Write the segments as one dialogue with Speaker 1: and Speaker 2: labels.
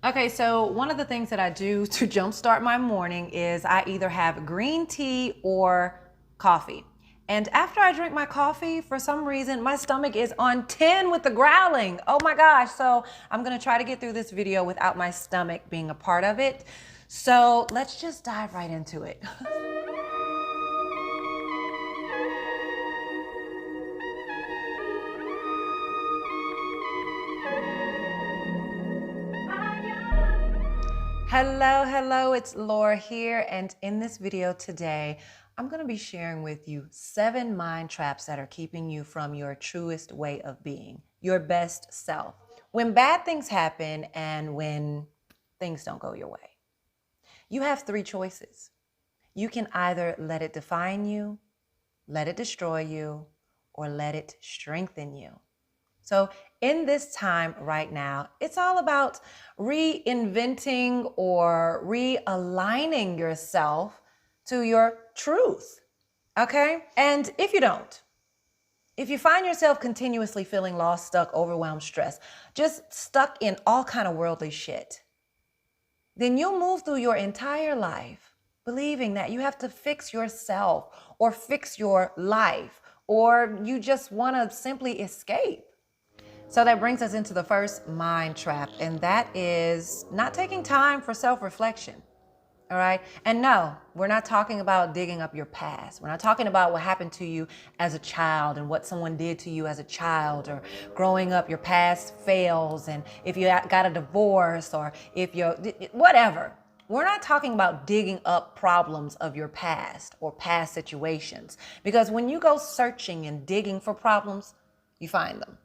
Speaker 1: Okay, so one of the things that I do to jumpstart my morning is I either have green tea or coffee. And after I drink my coffee, for some reason, my stomach is on 10 with the growling. Oh my gosh. So I'm going to try to get through this video without my stomach being a part of it. So let's just dive right into it. Hello, it's Laura here, and in this video today, I'm going to be sharing with you 7 mind traps that are keeping you from your truest way of being, your best self. When bad things happen and when things don't go your way, you have 3 choices. You can either let it define you, let it destroy you, or let it strengthen you. So in this time right now, it's all about reinventing or realigning yourself to your truth, okay? And if you find yourself continuously feeling lost, stuck, overwhelmed, stressed, just stuck in all kind of worldly shit, then you'll move through your entire life believing that you have to fix yourself or fix your life, or you just want to simply escape. So that brings us into the first mind trap, and that is not taking time for self-reflection. All right. And no, we're not talking about digging up your past. We're not talking about what happened to you as a child and what someone did to you as a child, or growing up, your past fails, and if you got a divorce, or if you're whatever. We're not talking about digging up problems of your past or past situations, because when you go searching and digging for problems, you find them.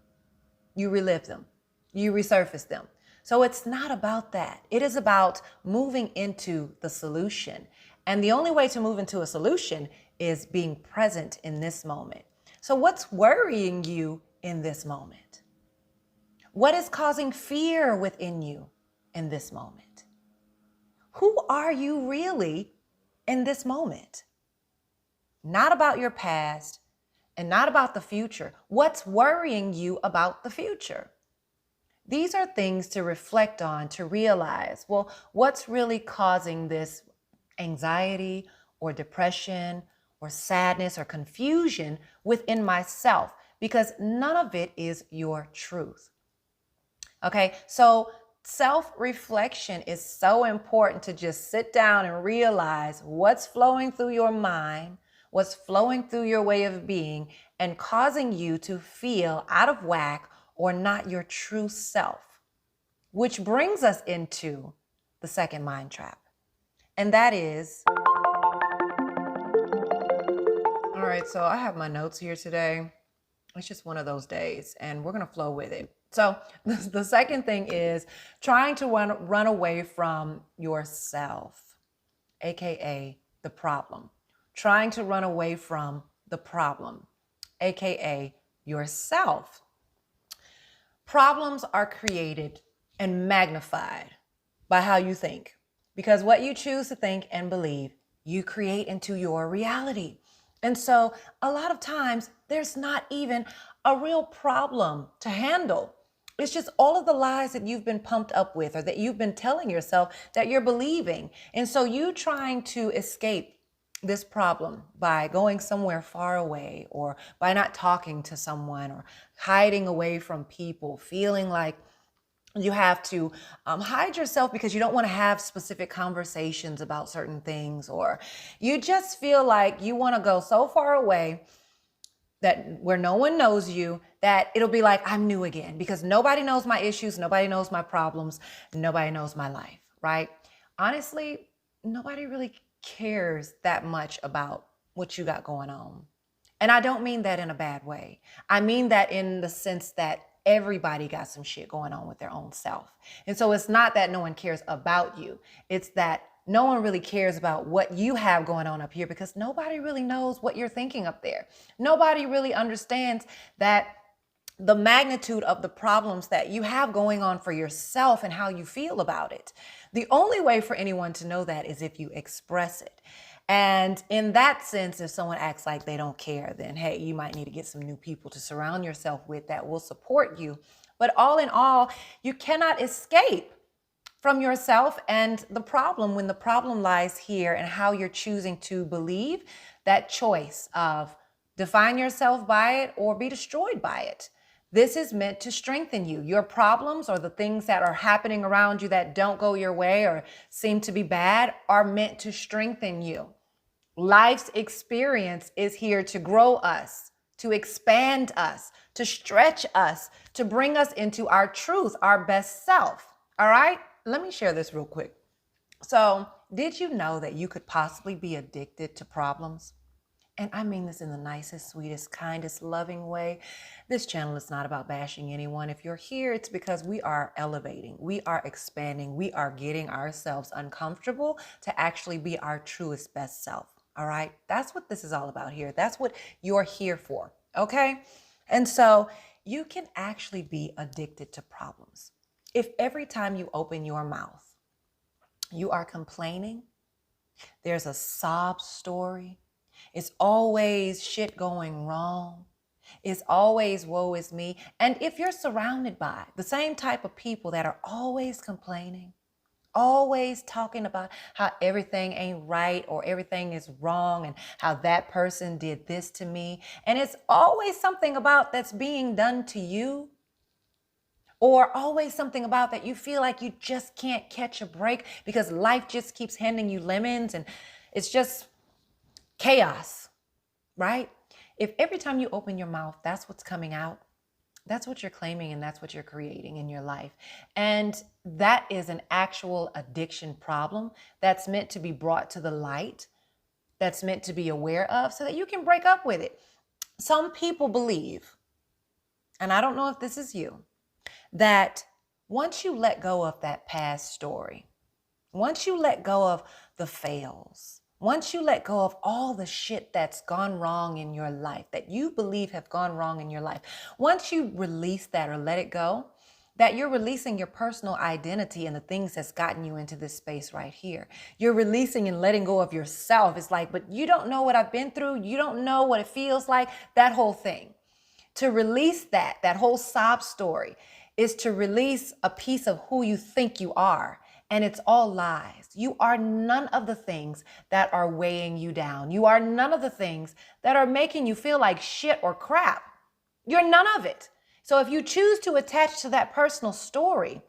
Speaker 1: You relive them, you resurface them. So it's not about that. It is about moving into the solution. And the only way to move into a solution is being present in this moment. So what's worrying you in this moment? What is causing fear within you in this moment? Who are you really in this moment? Not about your past, and not about the future. What's worrying you about the future? These are things to reflect on, to realize, well, what's really causing this anxiety or depression or sadness or confusion within myself? Because none of it is your truth. Okay, so self-reflection is so important, to just sit down and realize what's flowing through your mind, what's flowing through your way of being, and causing you to feel out of whack or not your true self. Which brings us into the second mind trap. And that is, all right, so I have my notes here today. It's just one of those days, and we're going to flow with it. So the second thing is trying to run away from yourself, AKA the problem. Trying to run away from the problem, AKA yourself. Problems are created and magnified by how you think, because what you choose to think and believe, you create into your reality. And so a lot of times there's not even a real problem to handle. It's just all of the lies that you've been pumped up with, or that you've been telling yourself that you're believing. And so you trying to escape this problem by going somewhere far away, or by not talking to someone, or hiding away from people, feeling like you have to hide yourself because you don't want to have specific conversations about certain things, or you just feel like you want to go so far away that where no one knows you, that it'll be like, I'm new again, because nobody knows my issues, nobody knows my problems, nobody knows my life, right? Honestly, nobody really cares that much about what you got going on. And I don't mean that in a bad way. I mean that in the sense that everybody got some shit going on with their own self. And so it's not that no one cares about you. It's that no one really cares about what you have going on up here, because nobody really knows what you're thinking up there. Nobody really understands that the magnitude of the problems that you have going on for yourself and how you feel about it. The only way for anyone to know that is if you express it. And in that sense, if someone acts like they don't care, then hey, you might need to get some new people to surround yourself with that will support you. But all in all, you cannot escape from yourself and the problem, when the problem lies here and how you're choosing to believe, that choice of define yourself by it or be destroyed by it. This is meant to strengthen you. Your problems or the things that are happening around you that don't go your way or seem to be bad are meant to strengthen you. Life's experience is here to grow us, to expand us, to stretch us, to bring us into our truth, our best self. All right? Let me share this real quick. So, did you know that you could possibly be addicted to problems? And I mean this in the nicest, sweetest, kindest, loving way. This channel is not about bashing anyone. If you're here, it's because we are elevating, we are expanding, we are getting ourselves uncomfortable to actually be our truest, best self. All right? That's what this is all about here. That's what you're here for. Okay? And so you can actually be addicted to problems. If every time you open your mouth, you are complaining, there's a sob story, it's always shit going wrong, it's always woe is me. And if you're surrounded by the same type of people that are always complaining, always talking about how everything ain't right or everything is wrong and how that person did this to me, and it's always something about that's being done to you, or always something about that you feel like you just can't catch a break because life just keeps handing you lemons and it's just chaos, right? If every time you open your mouth, that's what's coming out, that's what you're claiming and that's what you're creating in your life. And that is an actual addiction problem that's meant to be brought to the light, that's meant to be aware of so that you can break up with it. Some people believe, and I don't know if this is you, that once you let go of that past story, once you let go of the fails, once you let go of all the shit that's gone wrong in your life, that you believe have gone wrong in your life, once you release that or let it go, that you're releasing your personal identity and the things that's gotten you into this space right here. You're releasing and letting go of yourself. It's like, but you don't know what I've been through. You don't know what it feels like, that whole thing. To release that whole sob story is to release a piece of who you think you are. And it's all lies. You are none of the things that are weighing you down. You are none of the things that are making you feel like shit or crap. You're none of it. So if you choose to attach to that personal story,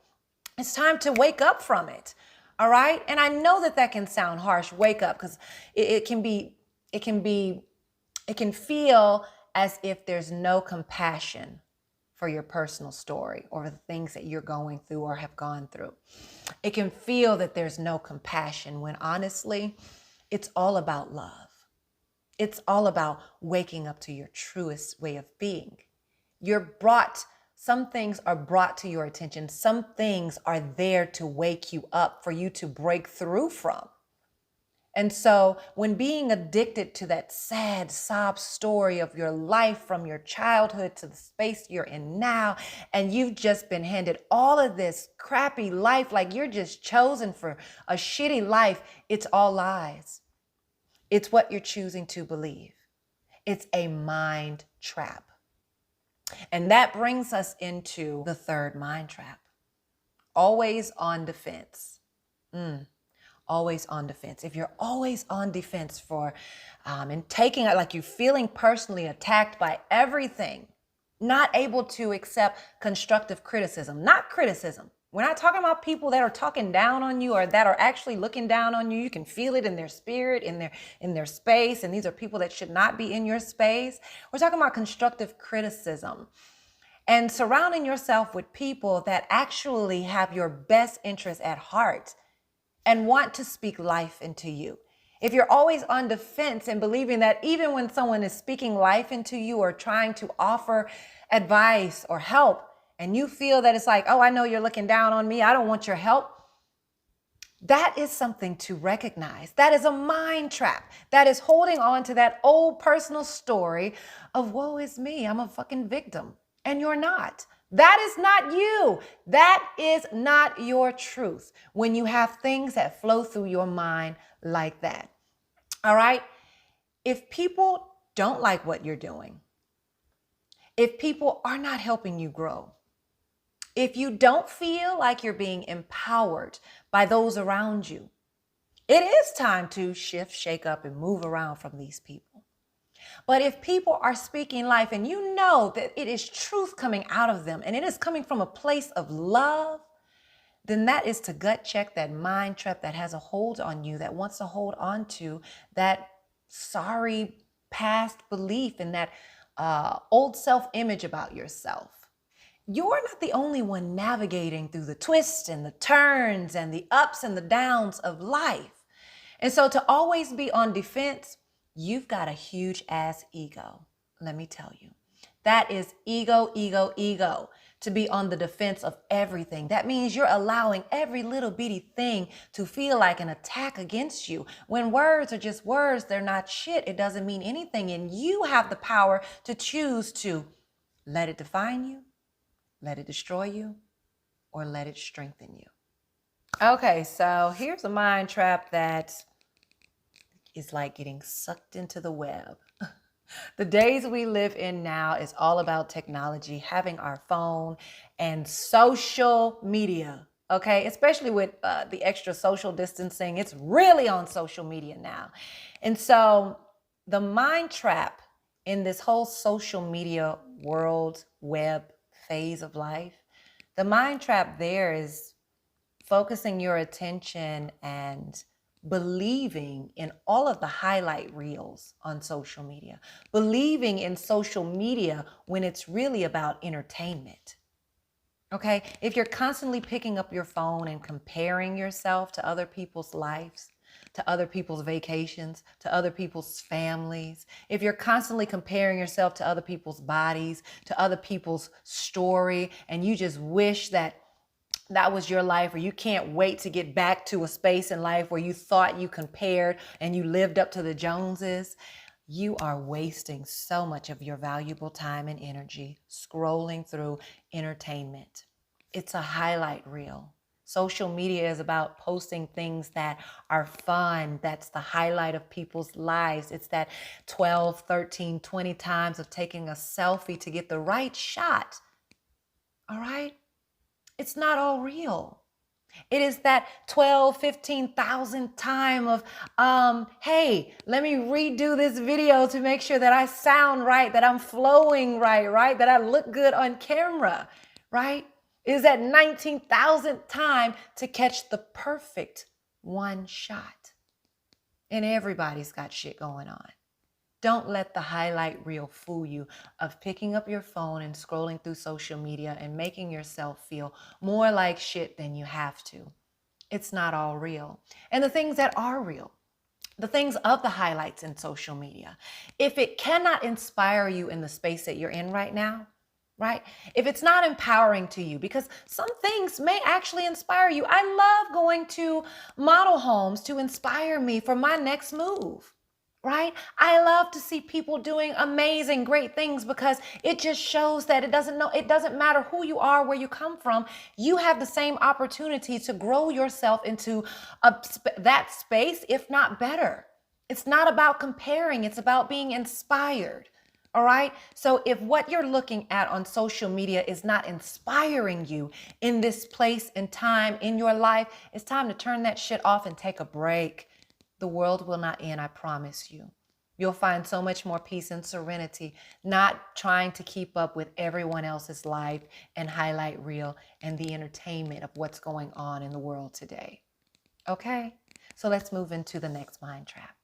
Speaker 1: it's time to wake up from it. All right? And I know that that can sound harsh, wake up, because it can feel as if there's no compassion for your personal story or the things that you're going through or have gone through. It can feel that there's no compassion when honestly, it's all about love. It's all about waking up to your truest way of being. Some things are brought to your attention. Some things are there to wake you up for you to break through from. And so when being addicted to that sad sob story of your life from your childhood to the space you're in now, and you've just been handed all of this crappy life, like you're just chosen for a shitty life, it's all lies. It's what you're choosing to believe. It's a mind trap. And that brings us into the third mind trap. Always on defense. Always on defense. If you're always on defense for and taking it like you're feeling personally attacked by everything, not able to accept constructive criticism, not criticism. We're not talking about people that are talking down on you or that are actually looking down on you. You can feel it in their spirit, in their space, and these are people that should not be in your space. We're talking about constructive criticism and surrounding yourself with people that actually have your best interest at heart and want to speak life into you. If you're always on defense and believing that even when someone is speaking life into you or trying to offer advice or help, and you feel that it's like, oh, I know you're looking down on me, I don't want your help, that is something to recognize. That is a mind trap. That is holding on to that old personal story of woe is me, I'm a fucking victim. And you're not. That is not you. That is not your truth when you have things that flow through your mind like that. All right? If people don't like what you're doing, if people are not helping you grow, If you don't feel like you're being empowered by those around you, it is time to shift, shake up, and move around from these people. But if people are speaking life and you know that it is truth coming out of them and it is coming from a place of love, then that is to gut check that mind trap that has a hold on you, that wants to hold on to that sorry past belief and that old self-image about yourself. You're not the only one navigating through the twists and the turns and the ups and the downs of life. And so to always be on defense, you've got a huge ass ego. Let me tell you, that is ego, ego, ego. To be on the defense of everything. That means you're allowing every little bitty thing to feel like an attack against you. When words are just words, they're not shit. It doesn't mean anything. And you have the power to choose to let it define you, let it destroy you, or let it strengthen you. Okay, so here's a mind trap that is like getting sucked into the web. The days we live in now is all about technology, having our phone and social media, okay? Especially with the extra social distancing, it's really on social media now. And so the mind trap in this whole social media world, web phase of life, the mind trap there is focusing your attention and believing in all of the highlight reels on social media, believing in social media when it's really about entertainment. Okay, if you're constantly picking up your phone and comparing yourself to other people's lives, to other people's vacations, to other people's families, if you're constantly comparing yourself to other people's bodies, to other people's story, and you just wish that was your life, or you can't wait to get back to a space in life where you thought you compared and you lived up to the Joneses, you are wasting so much of your valuable time and energy scrolling through entertainment. It's a highlight reel. Social media is about posting things that are fun. That's the highlight of people's lives. It's that 12, 13, 20 times of taking a selfie to get the right shot. All right? It's not all real. It is that 12, 15,000 time of, hey, let me redo this video to make sure that I sound right, that I'm flowing right, that I look good on camera, right? It is that 19,000th time to catch the perfect one shot. And everybody's got shit going on. Don't let the highlight reel fool you of picking up your phone and scrolling through social media and making yourself feel more like shit than you have to. It's not all real. And the things that are real, the things of the highlights in social media, if it cannot inspire you in the space that you're in right now, right? If it's not empowering to you, because some things may actually inspire you. I love going to model homes to inspire me for my next move. Right? I love to see people doing amazing, great things because it just shows that it doesn't matter who you are, where you come from. You have the same opportunity to grow yourself into that space, if not better. It's not about comparing. It's about being inspired. All right. So if what you're looking at on social media is not inspiring you in this place and time in your life, it's time to turn that shit off and take a break. The world will not end, I promise you. You'll find so much more peace and serenity, not trying to keep up with everyone else's life and highlight reel and the entertainment of what's going on in the world today. Okay? So let's move into the next mind trap.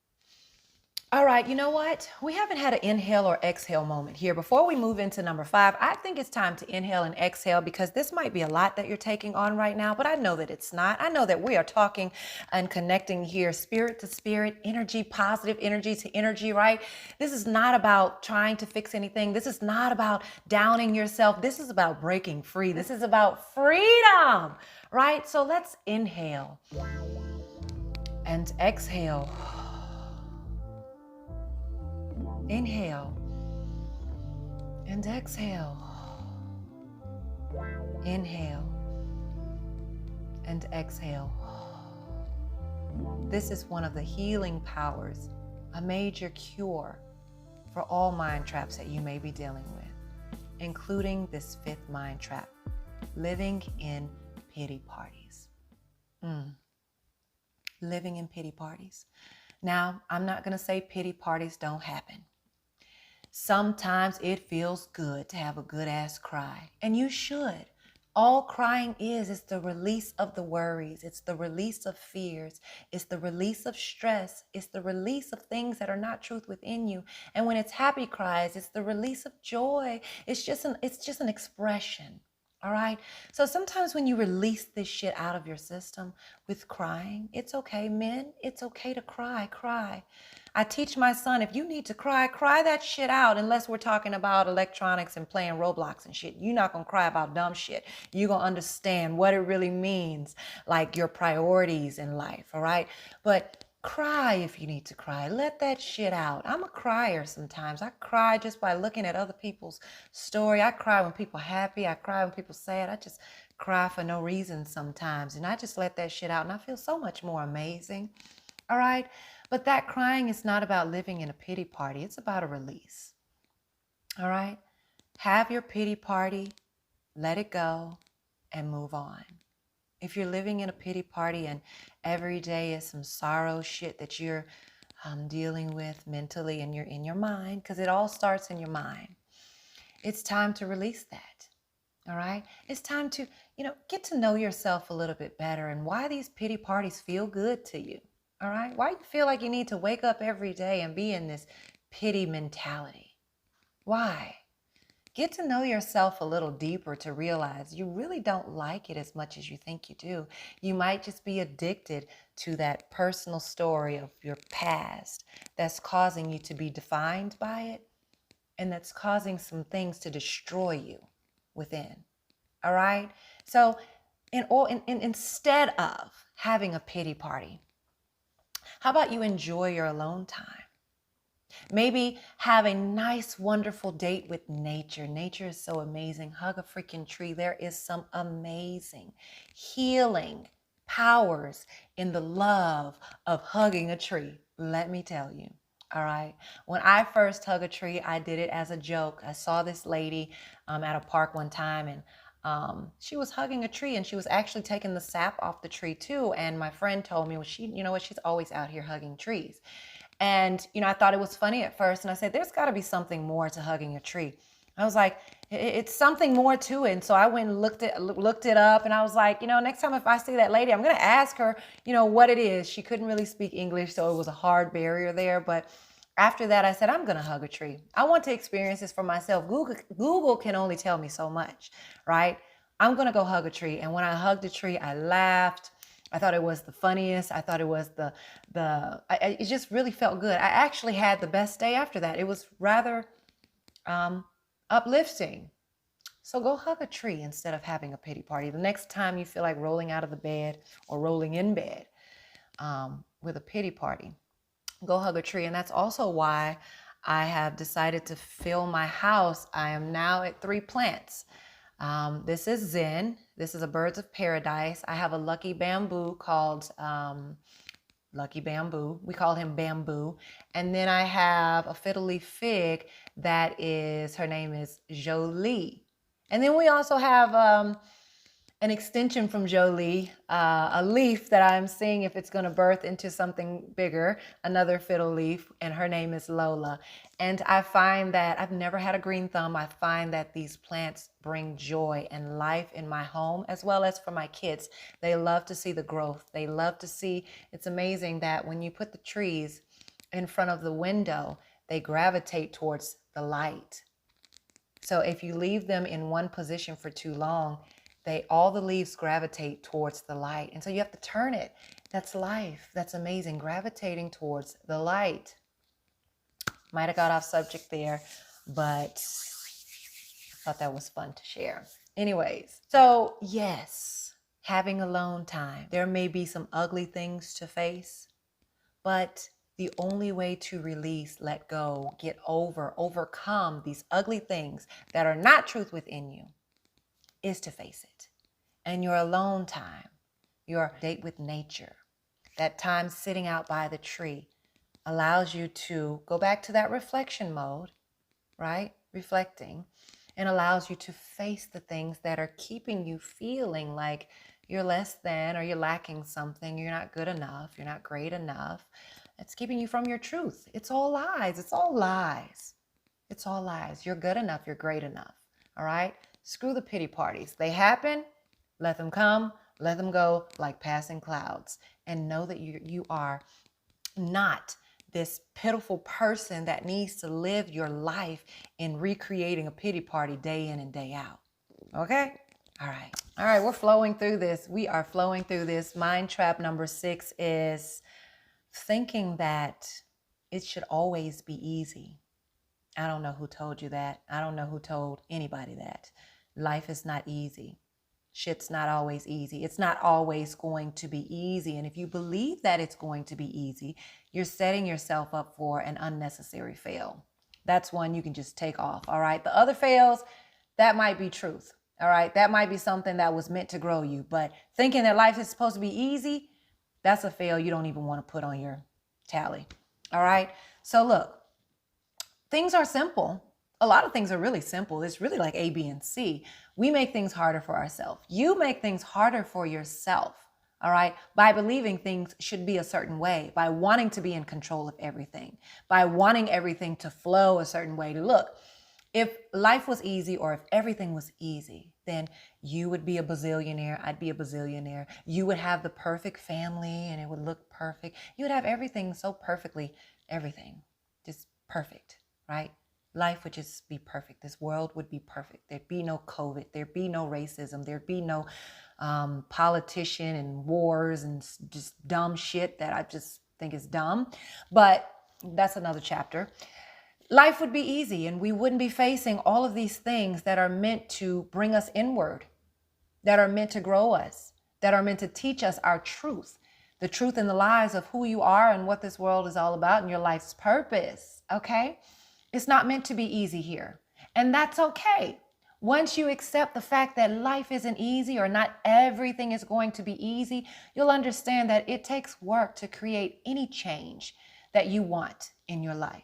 Speaker 1: All right, you know what? We haven't had an inhale or exhale moment here. Before we move into number 5, I think it's time to inhale and exhale because this might be a lot that you're taking on right now, but I know that it's not. I know that we are talking and connecting here spirit to spirit, energy, positive energy to energy, right? This is not about trying to fix anything. This is not about downing yourself. This is about breaking free. This is about freedom, right? So let's inhale and exhale. Inhale and exhale. Inhale and exhale. This is one of the healing powers, a major cure for all mind traps that you may be dealing with, including this 5th mind trap, living in pity parties. Living in pity parties. Now, I'm not going to say pity parties don't happen. Sometimes it feels good to have a good ass cry, and you should. All crying is the release of the worries. It's the release of fears. It's the release of stress. It's the release of things that are not truth within you. And when it's happy cries, it's the release of joy. It's just an expression. All right. So sometimes when you release this shit out of your system with crying, it's okay. Men, it's okay to cry. Cry. I teach my son, if you need to cry, cry that shit out, unless we're talking about electronics and playing Roblox and shit. You're not going to cry about dumb shit. You're going to understand what it really means, like your priorities in life. All right. But cry if you need to cry. Let that shit out. I'm a crier sometimes. I cry just by looking at other people's story. I cry when people are happy. I cry when people sad. I just cry for no reason sometimes. And I just let that shit out. And I feel so much more amazing. All right. But that crying is not about living in a pity party. It's about a release. All right. Have your pity party. Let it go and move on. If you're living in a pity party and every day is some sorrow shit that you're dealing with mentally and you're in your mind, because it all starts in your mind, it's time to release that. All right. It's time to, get to know yourself a little bit better and why these pity parties feel good to you. All right. Why you feel like you need to wake up every day and be in this pity mentality? Why? Get to know yourself a little deeper to realize you really don't like it as much as you think you do. You might just be addicted to that personal story of your past that's causing you to be defined by it, and that's causing some things to destroy you within. All right? So instead of having a pity party, how about you enjoy your alone time? Maybe have a nice, wonderful date with nature. Nature is so amazing. Hug a freaking tree. There is some amazing healing powers in the love of hugging a tree. Let me tell you. All right. When I first hugged a tree, I did it as a joke. I saw this lady at a park one time, and she was hugging a tree, and she was actually taking the sap off the tree too. And my friend told me, well, she's always out here hugging trees. And, I thought it was funny at first. And I said, there's got to be something more to hugging a tree. I was like, it's something more to it. And so I went and looked it up. And I was like, next time if I see that lady, I'm going to ask her, what it is. She couldn't really speak English, so it was a hard barrier there. But after that, I said, I'm going to hug a tree. I want to experience this for myself. Google can only tell me so much, right? I'm going to go hug a tree. And when I hugged the tree, I laughed. I thought it was the funniest. I thought it was it just really felt good. I actually had the best day after that. It was rather uplifting. So go hug a tree instead of having a pity party. The next time you feel like rolling out of the bed or rolling in bed with a pity party, go hug a tree. And that's also why I have decided to fill my house. I am now at 3 plants. This is Zen. This is a Birds of Paradise. I have a lucky bamboo called Lucky Bamboo. We call him Bamboo. And then I have a fiddle leaf fig her name is Jolie. And then we also have an extension from Jolie, a leaf that I'm seeing if it's going to birth into something bigger, another fiddle leaf, and her name is Lola. And I find that I've never had a green thumb. I find that these plants bring joy and life in my home, as well as for my kids. They love to see the growth. They love to see, it's amazing that when you put the trees in front of the window, they gravitate towards the light. So if you leave them in one position for too long, all the leaves gravitate towards the light. And so you have to turn it. That's life. That's amazing. Gravitating towards the light. Might have got off subject there, but I thought that was fun to share. Anyways, so yes, having alone time. There may be some ugly things to face, but the only way to release, let go, get over, overcome these ugly things that are not truth within you is to face it. And your alone time, your date with nature, that time sitting out by the tree allows you to go back to that reflection mode, right? Reflecting. and allows you to face the things that are keeping you feeling like you're less than, or you're lacking something, you're not good enough, you're not great enough. It's keeping you from your truth. It's all lies. It's all lies. It's all lies. You're good enough. You're great enough. All right? Screw the pity parties. They happen. Let them come. Let them go like passing clouds. And know that you are not this pitiful person that needs to live your life in recreating a pity party day in and day out. Okay? All right. All right. We're flowing through this. We are flowing through this. Mind trap number 6 is thinking that it should always be easy. I don't know who told you that. I don't know who told anybody that. Life is not easy. Shit's not always easy. It's not always going to be easy. And if you believe that it's going to be easy, you're setting yourself up for an unnecessary fail. That's one you can just take off. All right. The other fails, that might be truth. All right. That might be something that was meant to grow you. But thinking that life is supposed to be easy, that's a fail you don't even want to put on your tally. All right. So look, things are simple. A lot of things are really simple. It's really like A, B, and C. We make things harder for ourselves. You make things harder for yourself. All right. By believing things should be a certain way, by wanting to be in control of everything, by wanting everything to flow a certain way. Look, if life was easy, or if everything was easy, then you would be a bazillionaire. I'd be a bazillionaire. You would have the perfect family and it would look perfect. You would have everything so perfectly, everything just perfect, right? Life would just be perfect. This world would be perfect. There'd be no COVID. There'd be no racism. There'd be no politician and wars and just dumb shit that I just think is dumb. But that's another chapter. Life would be easy and we wouldn't be facing all of these things that are meant to bring us inward, that are meant to grow us, that are meant to teach us our truth, the truth and the lies of who you are and what this world is all about and your life's purpose. Okay? It's not meant to be easy here. And that's okay. Once you accept the fact that life isn't easy, or not everything is going to be easy, you'll understand that it takes work to create any change that you want in your life.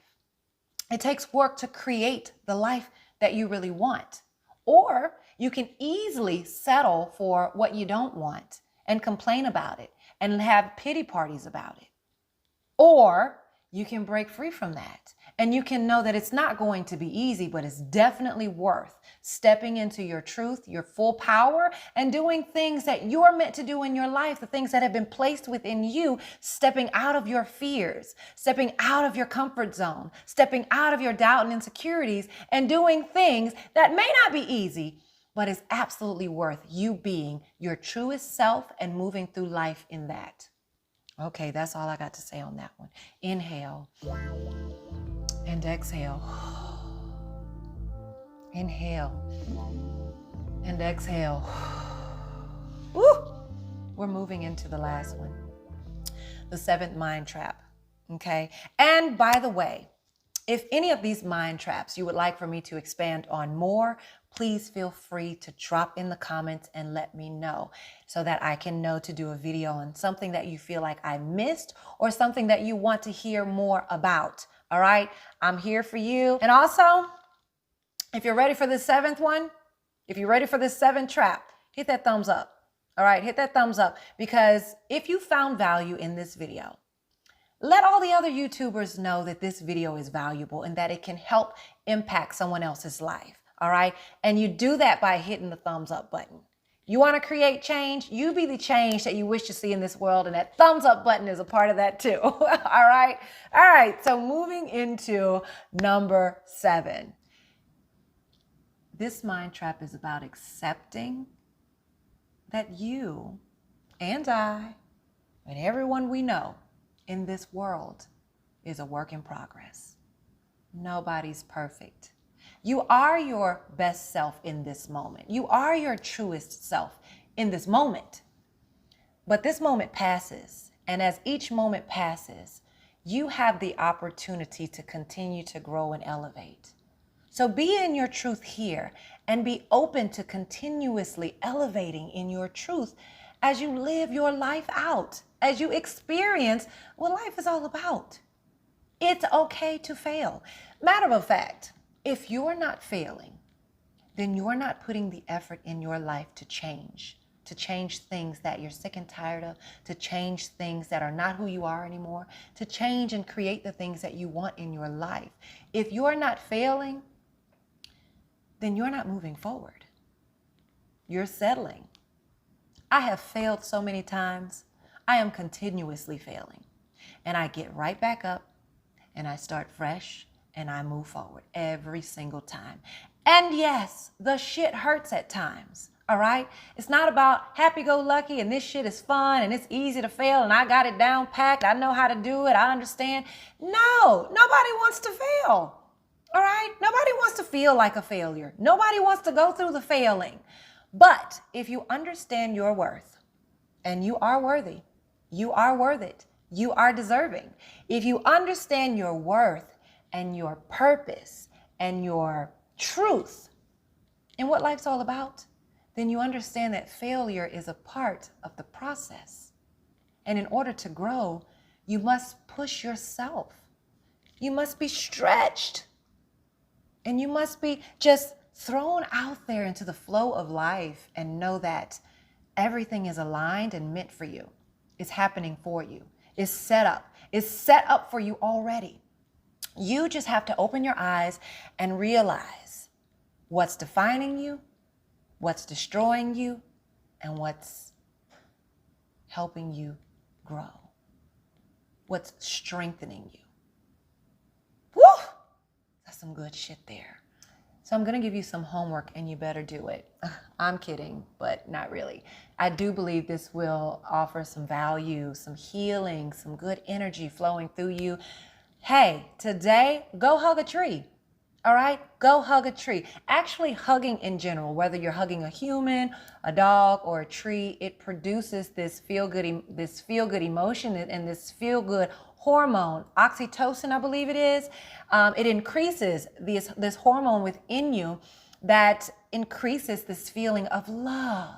Speaker 1: It takes work to create the life that you really want. Or you can easily settle for what you don't want and complain about it and have pity parties about it. Or you can break free from that and you can know that it's not going to be easy, but it's definitely worth stepping into your truth, your full power, and doing things that you're meant to do in your life, the things that have been placed within you, stepping out of your fears, stepping out of your comfort zone, stepping out of your doubt and insecurities, and doing things that may not be easy, but is absolutely worth you being your truest self and moving through life in that. Okay, that's all I got to say on that one. Inhale and exhale. Inhale and exhale. Woo! We're moving into the last one, the 7th mind trap. Okay, and by the way, if any of these mind traps you would like for me to expand on more, please feel free to drop in the comments and let me know so that I can know to do a video on something that you feel like I missed or something that you want to hear more about. All right, I'm here for you. And also, if you're ready for the 7th one, if you're ready for this 7th trap, hit that thumbs up. All right, hit that thumbs up, because if you found value in this video, let all the other YouTubers know that this video is valuable and that it can help impact someone else's life. All right. And you do that by hitting the thumbs up button. You want to create change? You be the change that you wish to see in this world. And that thumbs up button is a part of that too. All right. All right. So moving into number 7. This mind trap is about accepting that you and I and everyone we know in this world is a work in progress. Nobody's perfect. You are your best self in this moment. You are your truest self in this moment. But this moment passes. And as each moment passes, you have the opportunity to continue to grow and elevate. So be in your truth here and be open to continuously elevating in your truth as you live your life out, as you experience what life is all about. It's okay to fail. Matter of fact, if you're not failing, then you're not putting the effort in your life to change things that you're sick and tired of, to change things that are not who you are anymore, to change and create the things that you want in your life. If you're not failing, then you're not moving forward. You're settling. I have failed so many times. I am continuously failing. And I get right back up and I start fresh and I move forward every single time. And yes, the shit hurts at times. All right? It's not about happy-go-lucky and this shit is fun and it's easy to fail and I got it down packed. I know how to do it. I understand. No, nobody wants to fail. All right? Nobody wants to feel like a failure. Nobody wants to go through the failing. But if you understand your worth, and you are worthy, you are worth it, you are deserving. If you understand your worth and your purpose and your truth and what life's all about, then you understand that failure is a part of the process. And in order to grow, you must push yourself. You must be stretched. And you must be just thrown out there into the flow of life and know that everything is aligned and meant for you. It's happening for you. It's set up. It's set up for you already. You just have to open your eyes and realize what's defining you, what's destroying you, and what's helping you grow. What's strengthening you. Woo! That's some good shit there. So I'm going to give you some homework and you better do it. I'm kidding, but not really. I do believe this will offer some value, some healing, some good energy flowing through you. Hey, today, go hug a tree. All right? Go hug a tree. Actually, hugging in general, whether you're hugging a human, a dog, or a tree, it produces this feel-good emotion and this feel-good hormone, oxytocin, I believe it is. It increases this hormone within you that increases this feeling of love.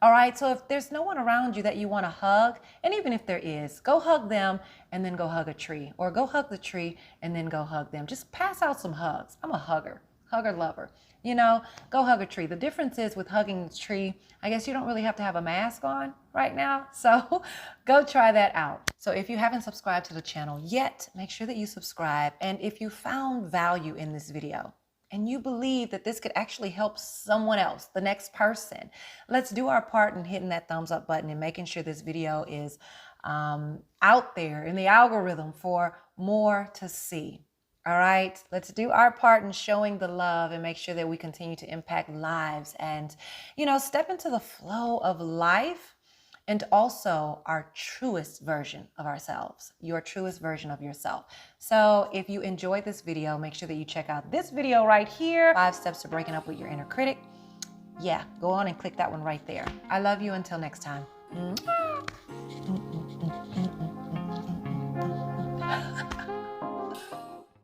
Speaker 1: All right, so if there's no one around you that you want to hug, and even if there is, go hug them and then go hug a tree, or go hug the tree and then go hug them. Just pass out some hugs. I'm a hugger lover. You know, go hug a tree. The difference is with hugging the tree, I guess you don't really have to have a mask on right now. So go try that out. So if you haven't subscribed to the channel yet, make sure that you subscribe. And if you found value in this video and you believe that this could actually help someone else, the next person, let's do our part in hitting that thumbs up button and making sure this video is out there in the algorithm for more to see. All right, let's do our part in showing the love and make sure that we continue to impact lives and, you know, step into the flow of life and also our truest version of ourselves, your truest version of yourself. So if you enjoyed this video, make sure that you check out this video right here, 5 steps to breaking up with your inner critic. Yeah, go on and click that one right there. I love you until next time. Mwah.